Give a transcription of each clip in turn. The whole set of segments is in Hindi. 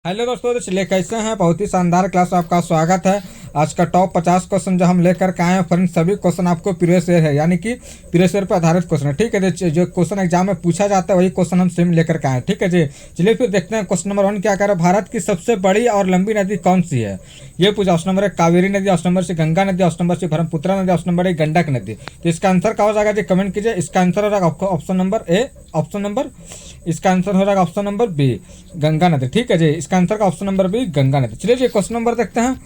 हेलो दोस्तों, तो चलिए कैसे हैं। बहुत ही शानदार क्लास में आपका स्वागत है। आज का टॉप 50 क्वेश्चन जो हम लेकर के आए हैं फ्रेंड्स, सभी क्वेश्चन आपको प्रीवियस ईयर है, यानी कि प्रीवियस ईयर पर आधारित क्वेश्चन है। ठीक है जी, जो क्वेश्चन एग्जाम में पूछा जाता है वही क्वेश्चन हम सेम लेकर के आए हैं। ठीक है जी, चलिए फिर देखते हैं। क्वेश्चन नंबर 1 क्या कह रहा है, भारत की सबसे बड़ी और लंबी नदी कौन सी है। ये पूछा। ऑप्शन नंबर 1 कावेरी नदी, ऑप्शन नंबर सी गंगा नदी, ऑप्शन नंबर सी ब्रह्मपुत्र नदी, ऑप्शन नंबर ए गंडक नदी। तो इसका आंसर क्या हो जाएगा जी, कमेंट कीजिए। इसका आंसर हो जाएगा ऑप्शन नंबर ए, ऑप्शन नंबर इसका आंसर हो जाएगा ऑप्शन नंबर बी, गंगा नदी। ठीक है जी, इसका आंसर का ऑप्शन नंबर बी, गंगा नदी। चलिए जी, क्वेश्चन नंबर देखते हैं।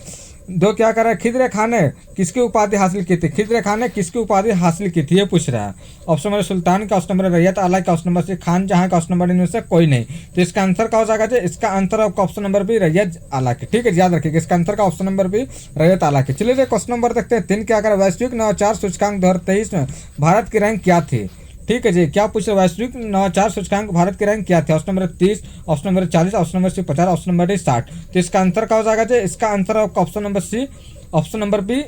दो क्या कर रहा है, खिजर खान ने किसकी उपाधि हासिल की थी। खिजर खान ने किसकी उपाधि हासिल की थी, ये पूछ रहा है। ऑप्शन नंबर सुल्तान का, ऑप्शन नंबर रैयत आला का, ऑप्शन नंबर सी खान जहां का, ऑप्शन नंबर इनमें से कोई नहीं। तो इसका आंसर क्या हो जाएगा जी, इसका आंसर आपका ऑप्शन नंबर बी, रैयत आला की। ठीक है, याद रखिएगा, इसका आंसर का ऑप्शन नंबर बी, रैयत आला की। चलिए जी, क्वेश्चन नंबर देखते हैं 3 क्या कर, वैश्विक नवाचार सूचकांक 2023 में भारत की रैंक क्या थी। ठीक है जी, क्या पूछ रहे, वैश्विक नवाचार सूचकांक भारत की रैंक क्या थी। Option number 30, option number 40, option number C 50, option number D 60। तो इसका आंसर क्या हो जाएगा जी, इसका आंसर आपका option number C, option number B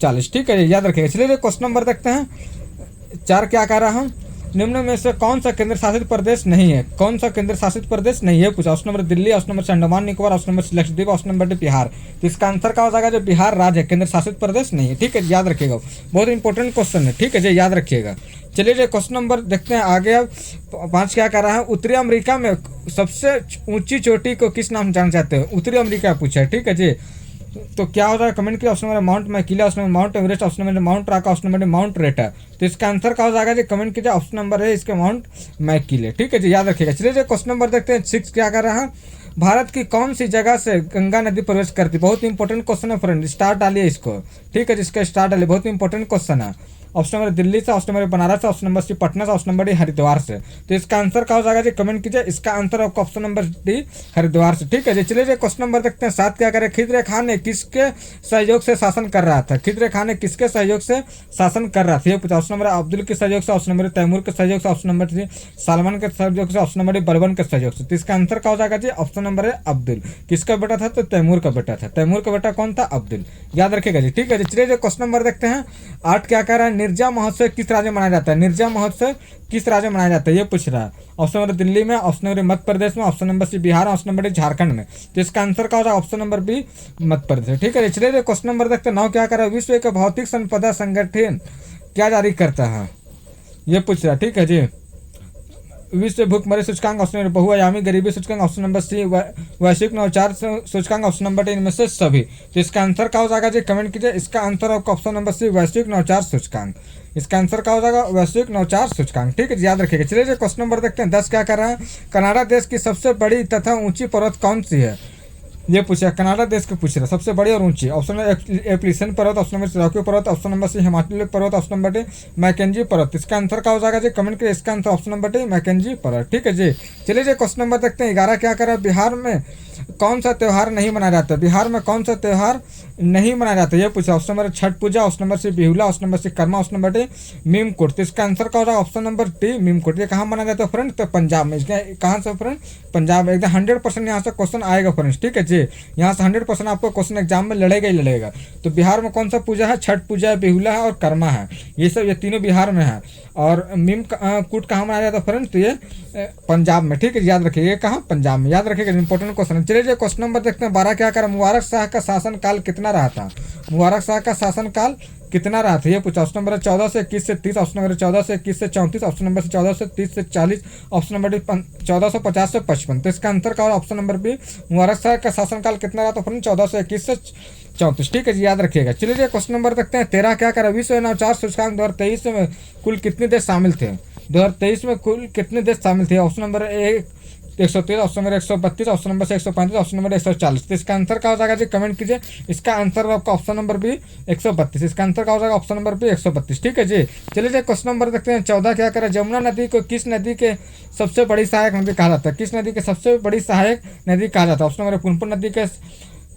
40। ठीक है जी, याद रखिएगा। चलिए क्वेश्चन नंबर देखते हैं 4 क्या कह रहा है, निम्न में से कौन सा केंद्र शासित प्रदेश नहीं है। कौन सा केंद्र शासित प्रदेश नहीं है पूछा। Option number Delhi, option number Andaman Nicobar, option number Lakshadweep, option number D Bihar. तो इसका आंसर क्या हो जाएगा, जो बिहार राज्य है, केंद्र शासित प्रदेश नहीं है। ठीक है, याद रखिएगा, बहुत इंपॉर्टेंट क्वेश्चन है। ठीक है जी, याद रखिएगा। चलिए जी, क्वेश्चन नंबर देखते हैं आगे। अब 5 क्या कर रहा है, उत्तरी अमेरिका में सबसे ऊंची चोटी को किस नाम से जाना चाहते हैं। उत्तरी अमेरिका पूछा है। ठीक है जी, तो क्या हो जाएगा, कमेंट किया। ऑप्शन नंबर माउंट मैकिला, option number mount Everest, option number mount राका, ऑप्शन नंबर माउंट रेटर। तो इसका आंसर क्या हो जाएगा जी, कमेंट कीजिए। ऑप्शन नंबर है इसके माउंट मैकिले। ठीक है जी, याद रखिएगा। चलिए जी, क्वेश्चन नंबर देखते हैं 6 क्या कर रहा है, भारत की कौन सी जगह से गंगा नदी प्रवेश करती। बहुत इंपॉर्टेंट क्वेश्चन है फ्रेंड, स्टार डालिए इसको। ठीक है, जिसका स्टार डालिए, बहुत इंपॉर्टेंट क्वेश्चन है। ऑप्शन नंबर दिल्ली से, ऑप्शन नंबर बनारस से, ऑप्शन नंबर सी पटना से, ऑप्शन नंबर डी हरिद्वार से। तो इसका आंसर क्या हो जाएगा जी, कमेंट कीजिए। इसका आंसर आपका ऑप्शन नंबर डी हरिद्वार से। ठीक है जी, चलिए जी, क्वेश्चन नंबर देखते हैं 7 क्या करें, खिजर खान ने किसके सहयोग से शासन कर रहा था। खिजर खान ने किसके सहयोग से शासन कर रहा था, ये पूछा। ऑप्शन नंबर अब्दुल के सहयोग से, ऑप्शन नंबर तैमूर के सहयोग से, ऑप्शन नंबर सी सलमान के सहयोग से, ऑप्शन नंबर डी बलबन के सहयोग से। तो इसका आंसर क्या हो जाएगा जी, ऑप्शन नंबर है अब्दुल। किसका बेटा था, तो तैमूर का बेटा था। तैमूर का बेटा कौन था, अब्दुल। याद रखेगा जी। ठीक है जी, चलिए जी, क्वेश्चन नंबर देखते हैं 8 क्या कह रहा है, निर्जा महोत्सव किस राज्य में मनाया जाता है। निर्जा महोत्सव किस राज्य में मनाया जाता है, ये पूछ रहा है। ऑप्शन नंबर दिल्ली में, ऑप्शन नंबर मध्य प्रदेश में, option number C Bihar, option number D Jharkhand में। तो इसका आंसर क्या होगा, option number B Madhya Pradesh. ठीक है, चलिए क्वेश्चन नंबर देखते हैं 9 क्या कर रहा है, विश्व के भौतिक संपदा संगठन क्या जारी करता है, ये पूछ रहा है। ठीक है जी, विश्व भूखमरी सूचकांक, ऑप्शन नंबर बहुआयामी गरीबी सूचकांक, ऑप्शन नंबर सी वैश्विक नवाचार सूचकांक, ऑप्शन नंबर डी इनमें से सभी। तो इसका आंसर क्या हो जाएगा जी, कमेंट कीजिए। इसका आंसर आपका ऑप्शन नंबर सी वैश्विक नवाचार सूचकांक। इसका आंसर क्या हो जाएगा, वैश्विक नवाचार सूचकांक। ठीक है, याद रखिएगा। चलिए जी, क्वेश्चन नंबर देखते हैं 10 क्या कर रहा है, कनाडा देश की सबसे बड़ी तथा ऊंची पर्वत कौन सी है, ये पूछा। कनाडा देश के पूछ रहा है सबसे बड़ी और ऊंची। ऑप्शन नंबर एप्लिसन पर्वत, ऑप्शन नंबर रॉकी पर्वत, ऑप्शन नंबर सी हिमाचल पर्वत, ऑप्शन नंबर डी मैकेंजी पर्वत। इसका आंसर क्या हो जाएगा जी, कमेंट करिए। इसका answer option number D Mackenzie पर्वत। ठीक है जी, चलिए जी, क्वेश्चन नंबर देखते हैं 11 क्या कर रहा है, बिहार में कौन सा त्यौहार नहीं मनाया जाता। बिहार में कौन सा त्यौहार नहीं मनाया जाता, ये पूछा। Option number Chhath Puja, option number C Bihula, option number C Karma, option number D Mimkut. तो इसका आंसर क्या हो जाएगा, ऑप्शन नंबर डी मीमकुट। ये कहाँ मनाया जाता है फ्रेंड, तो पंजाब में। इसका कहाँ से फ्रेंड, पंजाब में। एकदम 100% यहाँ से क्वेश्चन आएगा फ्रेंड्स। ठीक है जी, यहाँ से 100% आपको क्वेश्चन एग्जाम में लड़ेगा ही लड़ेगा। तो बिहार में कौन सा पूजा है, छठ पूजा है, बिहुला है और कर्मा है। ये तीनों बिहार में है। और मीम कूट कहाँ मनाया जाता है फ्रेंड्स, तो ये पंजाब में। ठीक है, याद रखिएगा, ये कहाँ, पंजाब में। याद रखिएगा, इंपॉर्टेंट क्वेश्चन है। चलिए क्वेश्चन नंबर देखते हैं 12 क्या करा, मुबारक शाह का शासन काल कितना रहा था। मुबारक शाह का शासन काल कितना रहा था, ये पूछा। ऑप्शन नंबर 14 से 21 से 30, ऑप्शन नंबर 14 से 21 से 34, ऑप्शन नंबर 14 से 30 से 40, ऑप्शन नंबर 1450 से 55। तो इसका आंसर क्या होगा, option number B Mubarak Shah का शासनकाल कितना रहा था फ्रेंड, 14 से 21 से 34। ठीक है जी, याद रखिएगा। चलिए क्वेश्चन नंबर देखते हैं 13 क्या करा, विश्व नवाचार सूचकांक 2023 में कुल कितने देश शामिल थे। 2023 में कुल कितने देश शामिल थे। Option number 113, option number 132, option number 135, option number 140। तो इसका आंसर क्या हो जाएगा जी, कमेंट कीजिए। इसका आंसर आपका ऑप्शन नंबर बी 132। इसका आंसर क्या हो जाएगा, ऑप्शन नंबर बी 132। ठीक है जी, चलिए क्वेश्चन नंबर देखते हैं 14 क्या करें, जमुना नदी को किस नदी के सबसे बड़ी सहायक नदी कहा जाता है। किस नदी के सबसे बड़ी सहायक नदी कहा जाता है। ऑप्शन नंबर पुनपुन नदी के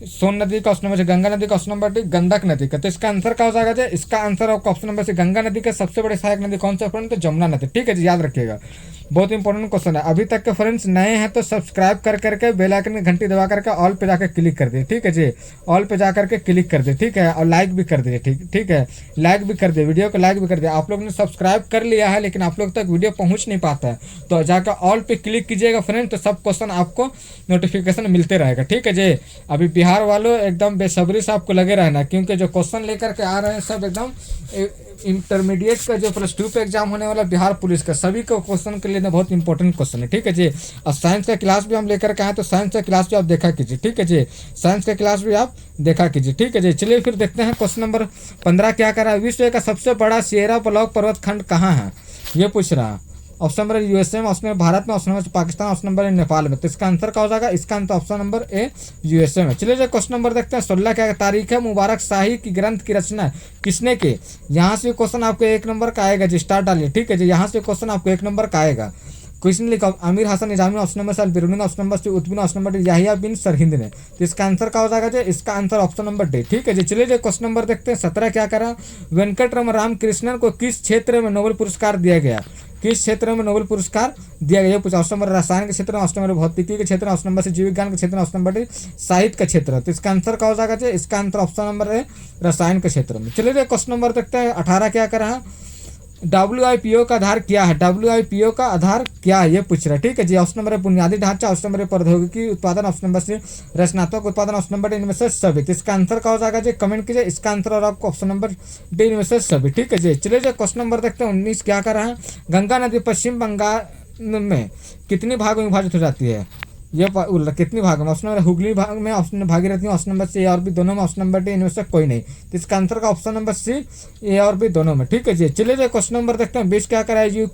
सोन नदी का, ऑप्शन नंबर सी गंगा नदी का, ऑप्शन नंबर डी गंडक नदी का। तो इसका आंसर क्या हो जाएगा जी? इसका आंसर आपका ऑप्शन नंबर सी गंगा नदी का। सबसे बड़ी सहायक नदी कौन सा फ्रेंड? तो जमुना नदी। ठीक है जी, याद रखिएगा, बहुत इंपॉर्टेंट क्वेश्चन है। अभी तक के फ्रेंड्स नए हैं तो सब्सक्राइब कर करके बेल आइकन की घंटी दबा करके ऑल पे जाकर क्लिक कर दिए। ठीक है जी, ऑल पे जा करके क्लिक कर दिए। ठीक है, और लाइक भी कर दिए। ठीक है, लाइक भी कर दिए, वीडियो को लाइक भी कर दिया। आप लोग ने सब्सक्राइब कर लिया है लेकिन आप लोग तक वीडियो पहुंच नहीं पाता है, तो जाकर ऑल पे क्लिक कीजिएगा फ्रेंड, तो सब क्वेश्चन आपको नोटिफिकेशन मिलते रहेगा। ठीक है जी, अभी बिहार वालों एकदम बेसब्री से आपको लगे रहना, क्योंकि जो क्वेश्चन लेकर के आ रहे हैं सब एकदम इंटरमीडिएट का जो +2 पे एग्जाम होने वाला बिहार पुलिस का, सभी को क्वेश्चन के लिए बहुत इंपॉर्टेंट क्वेश्चन है। ठीक है जी, और साइंस का क्लास भी हम लेकर के आए, तो साइंस का क्लास भी आप देखा कीजिए। ठीक है जी, साइंस का क्लास भी आप देखा कीजिए। ठीक है जी, चलिए फिर देखते हैं क्वेश्चन नंबर 15 क्या कर रहा है। विश्व का सबसे बड़ा सियरा ब्लॉक पर्वत खंड कहाँ है, ये पूछ रहा है। ऑप्शन नंबर यूएसए में, ऑप्शन नंबर भारत में, option number Pakistan, option number Nepal में। तो इसका आंसर क्या हो जाएगा? इसका answer option number A USA में। चलिए क्वेश्चन नंबर देखते हैं। 16 क्या तारीख है मुबारक शाही की ग्रंथ की रचना किसने की? यहाँ से क्वेश्चन आपको 1 नंबर का आएगा जी, स्टार्ट डालिए। ठीक है जी, यहाँ से क्वेश्चन आपको 1 नंबर का आएगा। किसने लिखा? Amir Hasan Nizami, option number C Biruni, option number C उत्बिन, option number D Yahya bin Sarhind ने। तो इसका आंसर क्या हो जाएगा जी? इसका आंसर ऑप्शन नंबर डी। ठीक है जी, चलिए क्वेश्चन नंबर देखते हैं। 17 क्या करा? वेंकटरमण रामकृष्णन को किस क्षेत्र में नोबेल पुरस्कार दिया गया? किस क्षेत्र में नोबेल पुरस्कार दिया गया? पूछा। ऑप्शन नंबर रसायन के क्षेत्र में, ऑप्शन नंबर भौतिकी के क्षेत्र में, ऑप्शन नंबर से जीव विज्ञान के क्षेत्र में, ऑप्शन नंबर डी साहित्य का क्षेत्र। तो इसका आंसर क्या हो जाएगा जी? इसका आंसर ऑप्शन नंबर है रसायन के क्षेत्र में। चलिए क्वेश्चन नंबर देखते हैं। 18 क्या कर रहा है? WIPO का आधार क्या है? WIPO का आधार क्या है, ये पूछ रहा है। ठीक है जी, ऑप्शन नंबर है बुनियादी ढांचा, ऑप्शन नंबर प्रौद्योगिकी उत्पादन, ऑप्शन नंबर से रचनात्मक उत्पादन, ऑप्शन नंबर इनमें से सभी। तो इसका आंसर क्या हो जाएगा जी? कमेंट कीजिए इसका आंसर, और आपको ऑप्शन नंबर डी इनमें से सभी। ठीक है जी, चलिए क्वेश्चन नंबर देखते हैं। 19 क्या कर रहा है? गंगा नदी पश्चिम बंगाल में कितनी भाग में विभाजित हो जाती है? ये कितनी भाग में? ऑप्शन नंबर हुगली भाग में, option Bhagirathi, option number C A और बी दोनों में, ऑप्शन नंबर डी इनमें से कोई नहीं। तो इसका आंसर का ऑप्शन नंबर सी ए और बी दोनों में। ठीक है जी, चलिए क्वेश्चन नंबर देखते हैं। 20 क्या करा है?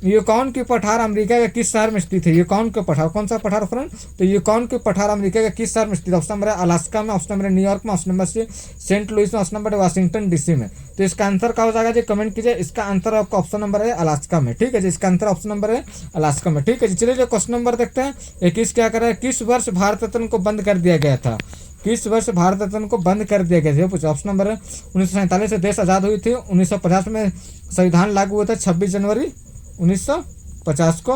यूकॉन की पठार अमेरिका के किस शहर में स्थित है? यूकॉन के पठार, कौन सा पठार फ्रेंड? तो यूकॉन के पठार अमेरिका के किस शहर में स्थित है? ऑप्शन नंबर है अलास्का में, ऑप्शन नंबर न्यूयॉर्क में, option number C Saint Louis में, ऑप्शन नंबर वाशिंगटन DC में। तो इसका आंसर क्या हो जाएगा जी? कमेंट कीजिए इसका आंसर, आपका ऑप्शन नंबर है अलास्का में। ठीक है जी, इसका आंसर ऑप्शन नंबर है अलास्का में। ठीक है जी, चलिए क्वेश्चन नंबर देखते हैं। 21 क्या कर रहा है? किस वर्ष भारत रत्न को बंद कर दिया गया था? किस वर्ष भारत रत्न को बंद कर दिया गया था? पूछा। ऑप्शन नंबर है 1947 से देश आज़ाद हुई थी, 1950 में संविधान लागू हुआ था 26 जनवरी 1950 को,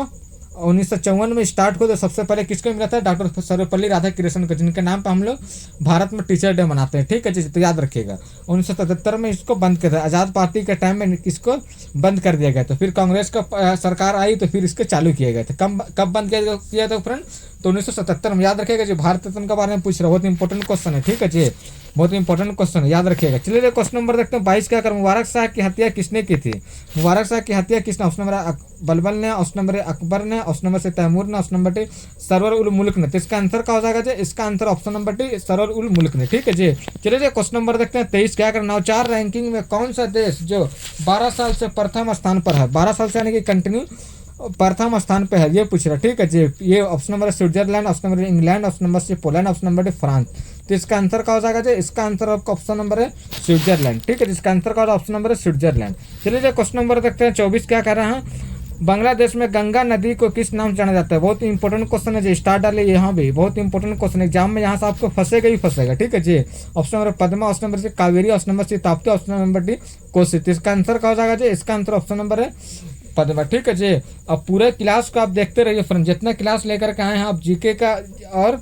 1954 में स्टार्ट हुआ। तो सबसे पहले किसको मिला था? डॉक्टर सर्वपल्ली राधाकृष्णन को, जिनके नाम पे हम लोग भारत में टीचर डे मनाते हैं। ठीक है जी, तो याद रखिएगा 1977 में इसको बंद किया था। आज़ाद पार्टी के टाइम में इसको बंद कर दिया गया था। फिर कांग्रेस का सरकार आई तो फिर इसको चालू किया गया था। कब बंद किया था फ्रेंड? तो 1977 में। याद रखिएगा जी, भारत रत्न के बारे में पूछ रहा है, बहुत इंपॉर्टेंट क्वेश्चन है। ठीक है जी, बहुत इंपॉर्टेंट क्वेश्चन है, याद रखिएगा। चलिए क्वेश्चन नंबर देखते हैं। 22 क्या कर? मुबारक शाह की हत्या किसने की थी? मुबारक शाह की हत्या किसने? ऑप्शन नंबर बलबल ने, ऑप्शन नंबर अकबर ने, ऑप्शन नंबर से तैमूर ने, option number D Sarwar ul Mulk ने। तो इसका आंसर क्या हो जाएगा जी? इसका answer option number D Sarwar ul Mulk ने। ठीक है जी, चलिए क्वेश्चन नंबर देखते हैं। 23 क्या कर? नवाचार रैंकिंग में कौन सा देश जो 12 साल से प्रथम स्थान पर है? 12 साल से यानी कि कंटिन्यू प्रथम स्थान पे है, ये पूछ रहा है। ठीक है जी, ये ऑप्शन नंबर है Switzerland, option number England, option number C Poland, option number D France. तो इसका आंसर क्या हो जाएगा जी? इसका आंसर आपका ऑप्शन नंबर है स्विट्जरलैंड। ठीक है, जिसका आंसर क्या होगा? ऑप्शन नंबर है स्विट्जरलैंड। चलिए क्वेश्चन नंबर देखते हैं। 24 क्या कर रहे हैं? बांग्लादेश में गंगा नदी को किस नाम से जाना जाता है? बहुत इंपॉर्टेंट क्वेश्चन है जी, स्टार्ट डालिए यहाँ भी, बहुत इंपॉर्टेंट क्वेश्चन एग्जाम में, यहाँ से आपको फंसेगा ही फंसेगा। ठीक है जी, option number Padma, option number C Kaveri, option number C Tapti, option number D Kosi. तो इसका आंसर क्या हो जाएगा जी? इसका आंसर ऑप्शन नंबर है पद्मा। ठीक है जी, अब पूरे क्लास को आप देखते रहिए फ्रेंड, जितना क्लास लेकर के आए हैं आप जीके का और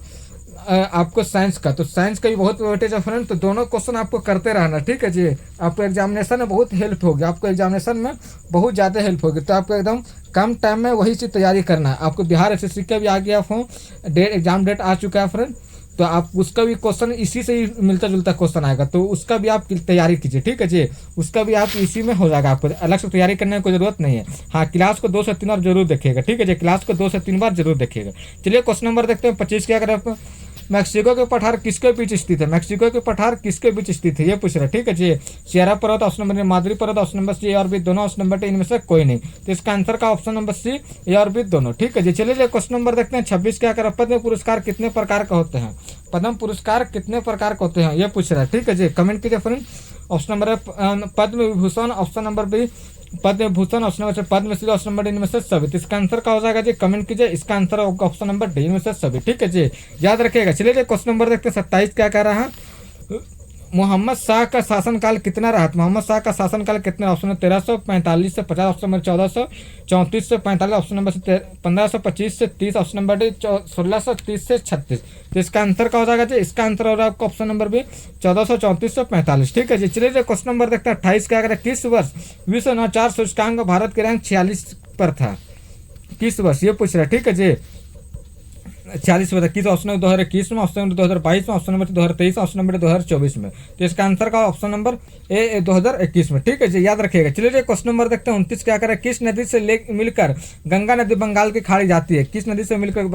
आपको साइंस का, तो साइंस का भी बहुत वेटेज है फ्रेंड, तो दोनों क्वेश्चन आपको करते रहना। ठीक है जी, आपको एग्जामिनेशन में बहुत हेल्प होगी, आपको एग्जामिनेशन में बहुत ज़्यादा हेल्प होगी। तो आपको एकदम कम टाइम में वही चीज़ तैयारी करना है। आपको बिहार SSC का भी आ गया फॉर्म, एग्जाम डेट आ चुका है फ्रेंड, तो आप उसका भी क्वेश्चन इसी से ही मिलता जुलता क्वेश्चन आएगा, तो उसका भी आप तैयारी कीजिए। ठीक है जी, उसका भी आप इसी में हो जाएगा, आपको अलग से तैयारी करने की कोई जरूरत नहीं है। हाँ, क्लास को 2 से 3 बार जरूर देखिएगा। ठीक है जी, क्लास को 2 से 3 बार जरूर देखिएगा। चलिए क्वेश्चन नंबर देखते हैं। 25 क्या करें आपको? मैक्सिको के पठार किसके बीच स्थित है? मैक्सिको के पठार किसके बीच स्थित है, ये पूछ रहा है। ठीक है जी, सियरा पर्वत, ऑप्शन नंबर मादरी पर्वत, ऑप्शन नंबर सी और बी दोनों, ऑप्शन नंबर डी इनमें से कोई नहीं। तो इसका आंसर का ऑप्शन नंबर सी ए और बी दोनों। ठीक है जी, चलिए क्वेश्चन नंबर देखते हैं। 26 क्या कर? पद्म पुरस्कार कितने प्रकार का होते हैं? पद्म पुरस्कार कितने प्रकार के होते हैं, ये पूछ रहा है। ठीक है जी, कमेंट कीजिए फ्रेंड। ऑप्शन नंबर है Padma Vibhushan, option number B Padma Bhushan, option number C Padma Shri, option number D इनमें से सभी। तो इसका आंसर क्या हो जाएगा जी, कमेंट कीजिए। इसका आंसर होगा ऑप्शन नंबर डी इनमें से सभी, ठीक है जी, याद रखिएगा। चलिए क्वेश्चन नंबर देखते हैं 27 क्या कह रहा है। मोहम्मद शाह का शासनकाल कितना रहा? मोहम्मद शाह का शासनकाल कितना? ऑप्शन नंबर 1345 से 50, ऑप्शन नंबर 1434 से 45, ऑप्शन नंबर 1525 से 30, ऑप्शन नंबर डी 1630 से 36। तो इसका आंसर क्या हो जाएगा जी, इसका आंसर हो रहा है आपका ऑप्शन नंबर बी 1434 से 45, ठीक है जी। चलिए क्वेश्चन नंबर देखते हैं 28 क्या करें। किस वर्ष विश्व नवाचार सूचकांक भारत के रैंक 46 पर था? किस वर्ष ये पूछ रहा है, ठीक है जी। 40 बता किस ऑप्शन नंबर 2021 में, ऑप्शन नंबर 2022 में, ऑप्शन नंबर 2023, ऑप्शन नंबर 2024 में। तो इसका आंसर का ऑप्शन नंबर ए 2021 में, ठीक है जी, याद रखिएगा। चलिए क्वेश्चन नंबर देखते हैं 29 क्या करें। किस नदी से मिलकर गंगा नदी बंगाल की खाड़ी जाती है? किस नदी से मिलकर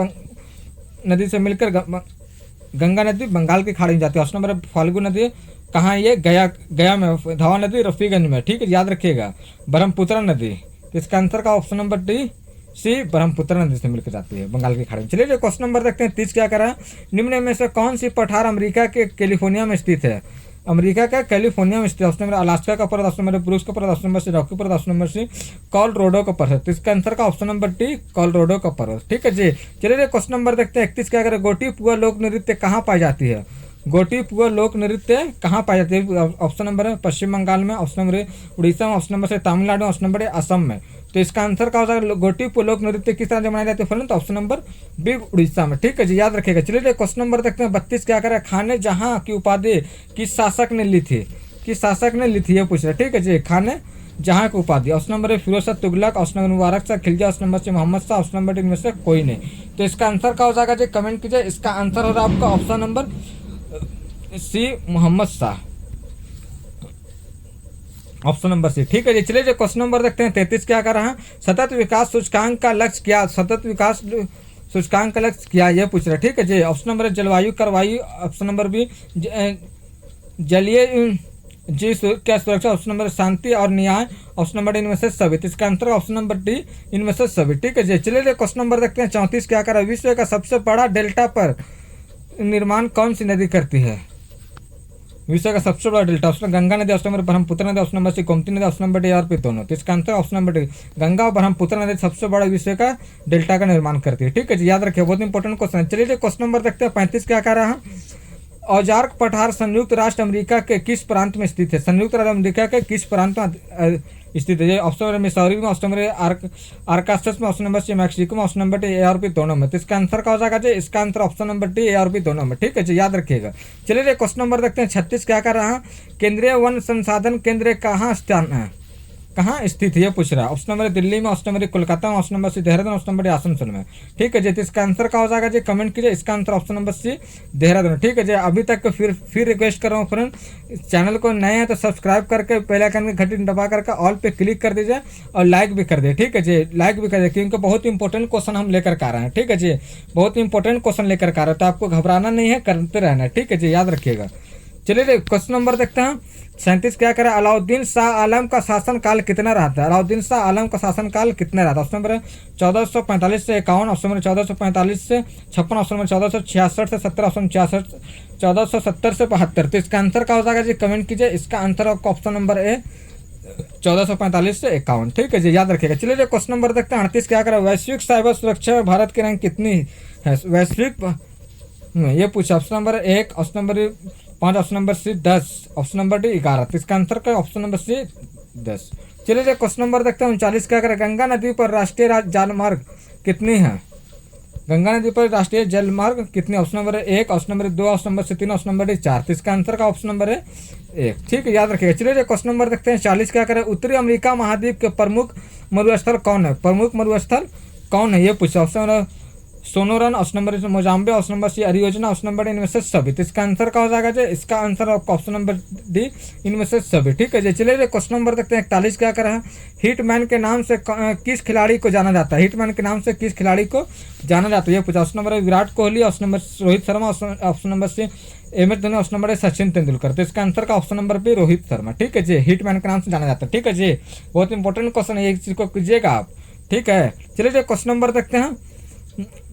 गंगा नदी बंगाल की खाड़ी में जाती है? ऑप्शन नंबर फाल्गु नदी, कहाँ ये? गया में, धवा नदी रफीगंज में, ठीक है, याद रखिएगा। ब्रह्मपुत्र नदी। तो इसका आंसर का option number D C Brahmaputra नदी से मिलकर जाती है बंगाल की खाड़ी में। चलिए क्वेश्चन नंबर देखते हैं 30 क्या करा है। निम्न में से कौन सी पठार अमेरिका के कैलिफोर्निया में स्थित है? अमेरिका का कैलिफोर्निया में स्थित। ऑप्शन नंबर अलास्का का पर्वत, ऑप्शन नंबर ब्रूक्स का पर्वत, ऑप्शन नंबर सी रॉकी पर्वत, ऑप्शन नंबर सी कॉलोराडो का पर्वत। तो इसका आंसर का ऑप्शन नंबर डी कॉलोराडो का पर्वत, ठीक है जी। चलिए क्वेश्चन नंबर देखते हैं 31 क्या करें। गोटी पुआ लोक नृत्य कहाँ पाई जाती है? गोटी पुआ लोक नृत्य कहाँ पाई जाती है? ऑप्शन नंबर है पश्चिम बंगाल में, ऑप्शन नंबर उड़ीसा में, ऑप्शन नंबर से तमिलनाडु, ऑप्शन नंबर असम में। तो इसका आंसर क्या हो जाएगा, गोटी पुआ लोक नृत्य किस तरह से मनाई जाती है फ्रेंड? तो ऑप्शन नंबर बी उड़ीसा में, ठीक है जी, याद रखिएगा। चलिए क्वेश्चन नंबर देखते हैं 32 क्या करें। खाने जहां की उपाधि किस शासक ने ली थी? किस शासक ने ली थी ये पूछ रहे, ठीक है जी। खाने जहां की उपाधि, option number Firoz Shah Tughlaq, option number Mubarak Shah Khilji, option number C Mohammad Shah, option number इनमें से कोई नहीं। तो इसका आंसर क्या हो जाएगा जी, कमेंट कीजिए। इसका आंसर हो रहा है आपका option number C Mohammad Shah, option number C, ठीक है जी। चलिए क्वेश्चन नंबर देखते हैं 33 क्या कर रहा है। सतत विकास सूचकांक का लक्ष्य क्या? सतत विकास सूचकांक का लक्ष्य क्या ये पूछ रहे, ठीक है जी। ऑप्शन नंबर जलवायु करवायु, ऑप्शन नंबर बी जलीय जी क्या सुरक्षा, ऑप्शन नंबर शांति और न्याय, ऑप्शन नंबर इनमें से सभी। तो इसका आंसर ऑप्शन नंबर डी इनमें से सभी, ठीक है जी। चलिए क्वेश्चन नंबर देखते हैं 34 क्या कर रहा है। विश्व का सबसे बड़ा डेल्टा पर निर्माण कौन सी नदी करती है? विश्व का सबसे बड़ा डेल्टा, ऑप्शन गंगा नदी, ऑप्शन नंबर ब्रह्मपुत्र नदी, ऑप्शन नंबर सी गोमती नदी, ऑप्शन नंबर डी और दोनों। तो इसका answer option number D Ganga और ब्रह्मपुत्र नदी सबसे बड़ा विश्व का डेल्टा का निर्माण करती है, ठीक है जी, याद रखिए, बहुत इंपॉर्टेंट क्वेश्चन है। चलिए क्वेश्चन नंबर देखते हैं 35 क्या कह रहा है। औजार्क पठार संयुक्त राष्ट्र अमेरिका के किस प्रांत में स्थित है? संयुक्त राज्य अमेरिका के किस प्रांत में स्थित है? ऑप्शन नंबर मिसौरी में, ऑप्शन नंबर आर्कान्सास में, ऑप्शन नंबर सी मैक्सिको में, ऑप्शन नंबर डी ए और बी दोनों में। तो इसका आंसर क्या हो जाएगा जी, इसका answer option number D A और बी दोनों में, ठीक है जी, याद रखिएगा। चलिए क्वेश्चन नंबर देखते हैं 36 क्या कर रहा है। केंद्रीय वन संसाधन केंद्र कहाँ स्थान है, कहाँ स्थित है ये पूछ रहा है। ऑप्शन नंबर दिल्ली में, ऑप्शन नंबर कोलकाता में, option number C Dehradun, option number Asansol में, ठीक है जी। तो इसका आंसर क्या हो जाएगा जी, कमेंट कीजिए। इसका answer option number C Dehradun, ठीक है जी। अभी तक फिर रिक्वेस्ट कर रहा हूँ फ्रेंड, चैनल को नए हैं तो सब्सक्राइब करके पहले आइकन में घंटी दबा करके ऑल पे क्लिक कर दीजिए और लाइक भी कर दीजिए, ठीक है जी, लाइक भी कर दीजिए, क्योंकि बहुत इंपॉर्टेंट क्वेश्चन हम लेकर आ रहे हैं, ठीक है जी, बहुत इंपॉर्टेंट क्वेश्चन लेकर आ रहे हैं, तो आपको घबराना नहीं है, करते रहना है, ठीक है जी, याद रखिएगा। चलिए क्वेश्चन नंबर देखते हैं 37 क्या करें। अलाउद्दीन शाह आलम का शासनकाल कितना रहता है? अलाउद्दीन शाह आलम का शासनकाल कितना रहता है? ऑप्शन नंबर 1445 से 51, ऑप्शन नंबर 1445 से 56, ऑप्शन नंबर 1466 से 70, ऑप्शन 1470 से 72। तो इसका आंसर क्या हो जाएगा जी, कमेंट कीजिए। इसका आंसर आपका ऑप्शन नंबर ए 1445 से 51, ठीक है जी, याद रखिएगा। चलिए क्वेश्चन नंबर देखते हैं 38 क्या करें। वैश्विक साइबर सुरक्षा में भारत की रैंक कितनी है? वैश्विक ये पूछा, option number 1, option number 5, option number C 10, option number D 11। तो इसका आंसर का ऑप्शन नंबर सी 10। चलिए क्वेश्चन नंबर देखते हैं 39 क्या करें। गंगा नदी पर राष्ट्रीय जलमार्ग कितनी है? गंगा नदी पर राष्ट्रीय जलमार्ग कितनी? Option number 1, option number 2, option number 3, option number D 4। तो इसका आंसर का ऑप्शन नंबर है 1, ठीक है, याद रखिएगा। चलिए क्वेश्चन नंबर देखते हैं 40 क्या करें। उत्तरी अमेरिका महाद्वीप के प्रमुख मरुस्थल कौन है? प्रमुख मरुस्थल कौन है ये पूछा। Option number Sonoran, option number Mozambique, option number C अरियोजना, ऑप्शन नंबर इनमें से सभी। तो इसका आंसर क्या हो जाएगा जी, इसका आंसर आपका ऑप्शन नंबर डी इनमें से सभी, ठीक है जी। चलिए क्वेश्चन नंबर देखते हैं 41 क्या कर रहा है। हिटमैन के नाम से किस खिलाड़ी को जाना जाता है? हिटमैन के नाम से किस खिलाड़ी को जाना जाता है ये पूछा। Option number Virat Kohli, option number Rohit Sharma, option number C M S Dhoni, option number Sachin Tendulkar. तो इसका आंसर का option number B Rohit Sharma, ठीक है जी, हिटमैन के नाम से जाना जाता है, ठीक है जी, बहुत इंपॉर्टेंट क्वेश्चन है, एक चीज को कीजिएगा आप, ठीक है। चलिए क्वेश्चन नंबर देखते हैं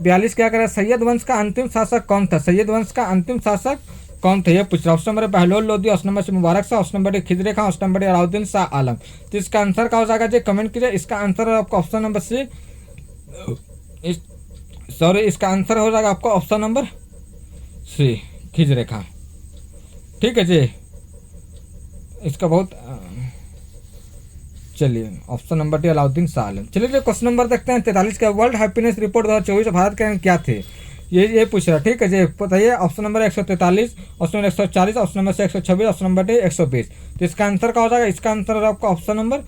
42 क्या करें। सैयद वंश का अंतिम शासक कौन था? सैयद वंश का अंतिम शासक कौन थे, ये पूछ रहा। Option number A Bahlol Lodhi, option number C Mubarak Shah, option number D Khizr Khan, option number D Alauddin Shah Alam. तो इसका आंसर क्या हो जाएगा जी, कमेंट कीजिए। इसका आंसर आपका ऑप्शन नंबर सी, सॉरी इसका आंसर हो जाएगा आपका ऑप्शन नंबर सी खिजरे खां। ठीक है जी, इसका बहुत चलिए option number D Alauddin Shah Alam. चलिए जो क्वेश्चन नंबर देखते हैं 43 का, वर्ल्ड हैप्पीनेस रिपोर्ट 2024 भारत के क्या थे, ये पूछ रहा। ठीक है जी, बताइए। Option number 143, option number 140, option number से 126, ऑप्शन नंबर डी 120। तो इसका आंसर क्या हो जाएगा, इसका आंसर आपका ऑप्शन नंबर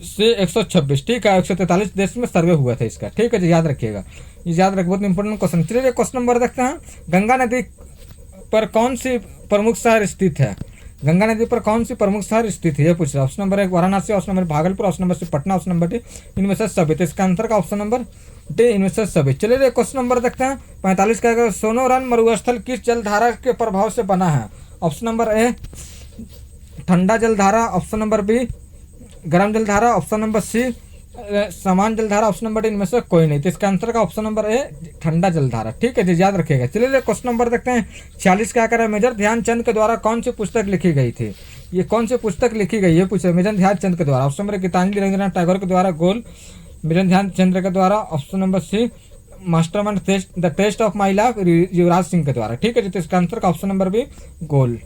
से 126। ठीक है, 143 देश में सर्वे हुआ था इसका। ठीक है जी, याद रखिएगा, ये याद रखिए, बहुत इंपॉर्टेंट क्वेश्चन। चलिए क्वेश्चन नंबर देखते हैं, गंगा नदी पर कौन सी प्रमुख शहर स्थित है, गंगा नदी पर कौन सी प्रमुख शहर स्थित है, ये पूछ रहा है। Option number 1 Varanasi, option number Bhagalpur, option number C Patna, option number D इनमें से सभी। तो इसका आंसर का ऑप्शन नंबर डी इनमें से सभी। चलिए क्वेश्चन नंबर देखते हैं 45 का, सोनोरन मरुस्थल किस जलधारा के प्रभाव से बना है। ऑप्शन नंबर ए ठंडा जलधारा, ऑप्शन नंबर बी गर्म जलधारा, ऑप्शन नंबर सी समान जलधारा, ऑप्शन नंबर डी इनमें से कोई नहीं। तो इसका आंसर का ऑप्शन नंबर ए ठंडा जलधारा। ठीक है जी, याद रखिएगा। चलिए क्वेश्चन नंबर देखते हैं 46 क्या कर रहा है, मेजर ध्यानचंद के द्वारा कौन सी पुस्तक लिखी गई थी, ये कौन सी पुस्तक लिखी गई, ये पूछे मेजर ध्यानचंद के द्वारा। ऑप्शन नंबर गीतांजलि रविंद्रनाथ टैगोर के द्वारा गोल, मेजर ध्यानचंद के द्वारा। Option number C mastermind the test of my life Yuvraj Singh के द्वारा। ठीक है जी, तो इसका आंसर का ऑप्शन नंबर बी गोल।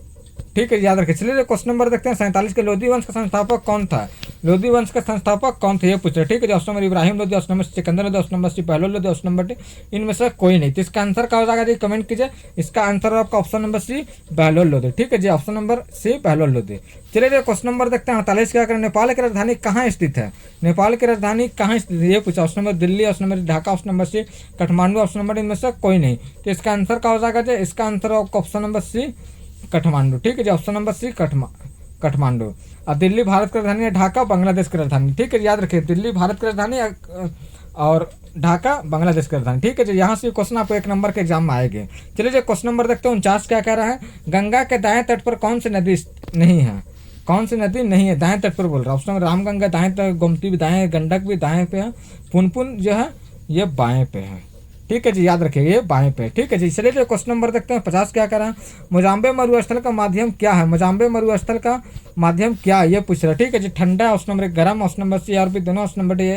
ठीक है, याद रखिए। चलिए क्वेश्चन नंबर देखते हैं 47 के, लोधी वंश का संस्थापक कौन था, लोधी वंश का संस्थापक कौन थे, ये पूछ रहे। ठीक है, option number Ibrahim Lodhi, option number Sikandar Lodhi, option number C Bahlol Lodhi, option number D इनमें से कोई नहीं। तो इसका आंसर क्या हो जाएगा जी, कमेंट कीजिए। इसका आंसर आपका option number C Bahlol Lodi. ठीक है जी, option number C Bahlol Lodi. चलिए क्वेश्चन नंबर देखते हैं 48 क्या करें, नेपाल की राजधानी कहाँ स्थित है, नेपाल की राजधानी कहाँ स्थित है, ये पूछा। Option number Delhi, option number Dhaka, option number C Kathmandu, option number इनमें से कोई नहीं। तो इसका आंसर क्या हो जाएगा जी, इसका आंसर आपका ऑप्शन नंबर सी काठमांडू। ठीक है जी, ऑप्शन नंबर सी काठमांडू। और दिल्ली भारत की राजधानी है, ढाका बांग्लादेश की राजधानी। ठीक है, याद रखिए, दिल्ली भारत की राजधानी और ढाका बांग्लादेश की राजधानी। ठीक है जी, यहाँ से क्वेश्चन आपको 1 नंबर के एग्जाम में आएंगे। चलिए जो क्वेश्चन नंबर देखते हैं 49 क्या कह रहा है, गंगा के दाएं तट पर कौन सी नदी नहीं है, कौन सी नदी नहीं है, दाएं तट पर बोल रहा है। ऑप्शन रामगंगा दाएं तट, गोमती भी दाएं, गंडक भी दाएं पे है, पुनपुन जो है ये बाएं पे है। ठीक है जी, याद रखिए, ये बाएं पे। ठीक है जी, चलिए जो क्वेश्चन नंबर देखते हैं 50 क्या कर रहा है, मोजाम्बे मरुस्थल का माध्यम क्या है, मोजाम्बे मरुस्थल का माध्यम क्या है, ये पूछ रहा है। ठीक है जी, ठंडा, ऑप्शन नंबर गर्म, ऑप्शन नंबर सी और बी दोनों, ऑप्शन नंबर डी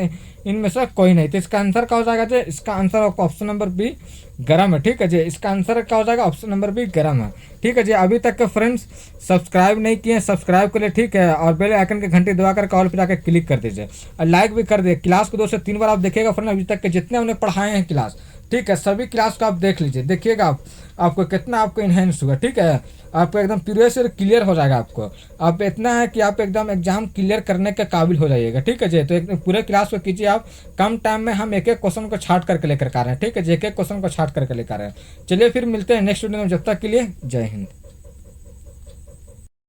इनमें से कोई नहीं। तो इसका आंसर क्या हो जाएगा जी, इसका आंसर ऑप्शन नंबर बी गर्म है। ठीक है जी, इसका आंसर क्या हो जाएगा, ऑप्शन नंबर बी गर्म है। ठीक है जी, अभी तक के फ्रेंड्स सब्सक्राइब नहीं किए, सब्सक्राइब कर ले। ठीक है, और बेल आइकन के घंटी दबाकर कॉल पर जाकर क्लिक कर दीजिए और लाइक भी कर दीजिए। क्लास को 2 से 3 बार आप देखिएगा फ्रेंड, अभी तक के जितने हमने पढ़ाए हैं क्लास। ठीक है, सभी क्लास को आप देख लीजिए, देखिएगा आपको कितना आपको इन्हेंस हुआ। ठीक है, आपको एकदम प्रीवियस ईयर क्लियर हो जाएगा। आपको आप इतना है कि आप एकदम एग्जाम क्लियर करने के काबिल हो जाइएगा। ठीक है जी, तो एक पूरे क्लास को कीजिए आप, कम टाइम में हम एक एक क्वेश्चन को छाट करके लेकर आ रहे हैं। ठीक है जी, एक एक क्वेश्चन को छाट करके लेकर आ रहे हैं। चलिए फिर मिलते हैं नेक्स्ट वीडियो में, जब तक के लिए जय हिंद।